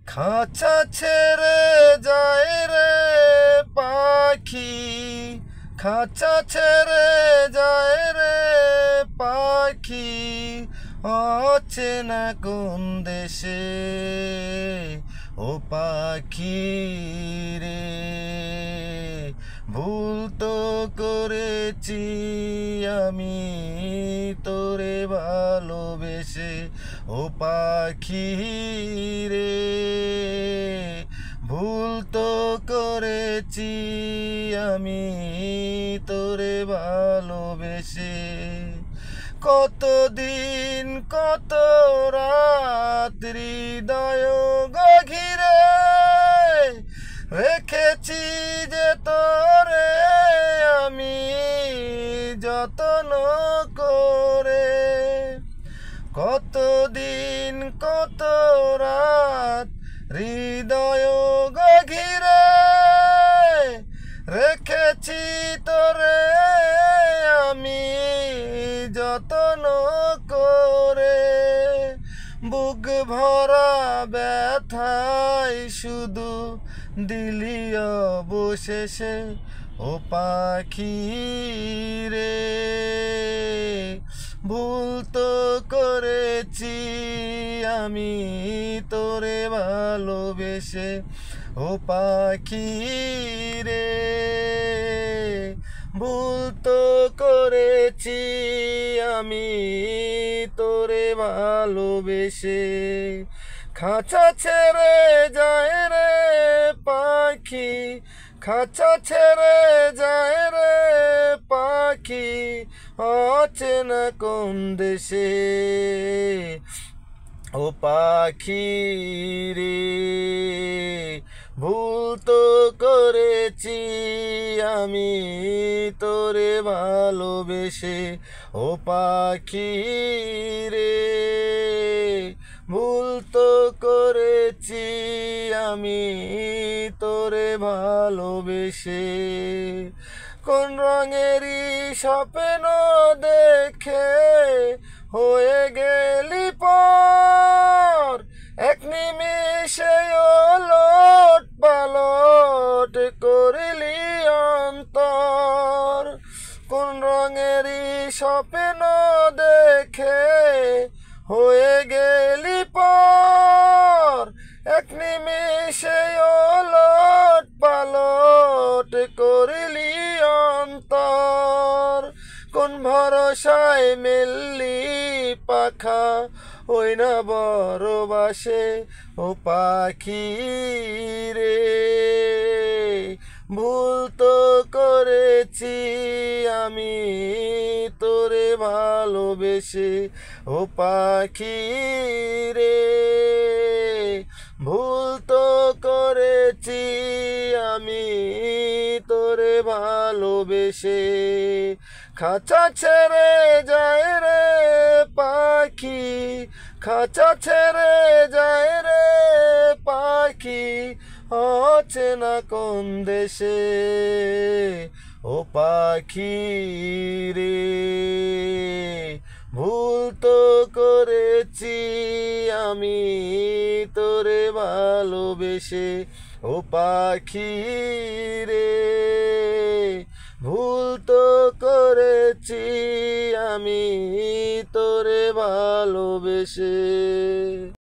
খাঁচা ছেড়ে যায় রে পাখি, খাঁচা ছেড়ে যায় রে পাখি, অচেনা কোন দেশে। ও পাখি রে, ভুল তো করেছি আমি তোরে ভালোবেসে। ও পাখি রে, ভুল তো করেছি আমি তোরে ভালোবেসে। কতদিন কত রাত হৃদয় গভীরে রেখেছি যে তোরে আমি যত্ন করে। কতদিন কত রাত হৃদয় গভীরে রেখেছি তোরে আমি যত্ন করে। বুক ভরা ব্যথায় শুধু দিলি অবশেষে। ও পাখি রে, ভুল তো করেছি আমি তোরে ভালোবেসে। ও পাখি রে, ভুল তো করেছি আমি তোরে ভালোবেসে। খাঁচা ছেড়ে যায় রে পাখি, খাঁচা ছেড়ে যায় রে পাখি, অচেনা কোন দেশে। ও পাখি রে, ভুল তো করেছি আমি তোরে ভালোবেসে। ও পাখি রে, ভুল তো করেছি আমি তোরে ভালোবেসে। কোন রঙেরই স্বপ্ন দেখে হয়ে গেলি পর, এক নিমিষে ওলট পালট করলি অন্তর। কোন রঙেরই স্বপ্ন দেখে হয়ে গেলি পর, এক নিমিষে ওলট পালট করলি অন্তর। কোন ভরসায় মেললি পাখা ওই না বড় বাসে। ও পাখি রে, ভুল তো করেছি আমি তোরে ভালোবেসে। ও পাখি রে, ভুল তো করেছি আমি তোরে ভালোবেসে। খাঁচা ছেড়ে যায় রে পাখি, খাঁচা ছেড়ে যায় রে পাখি, অচেনা কোন দেশে। ও পাখি রে, ভুল তো করেছি আমি তোরে ভালোবেসে। ও পাখি রে, ভুল তো করেছি আমি তোরে ভালোবেসে।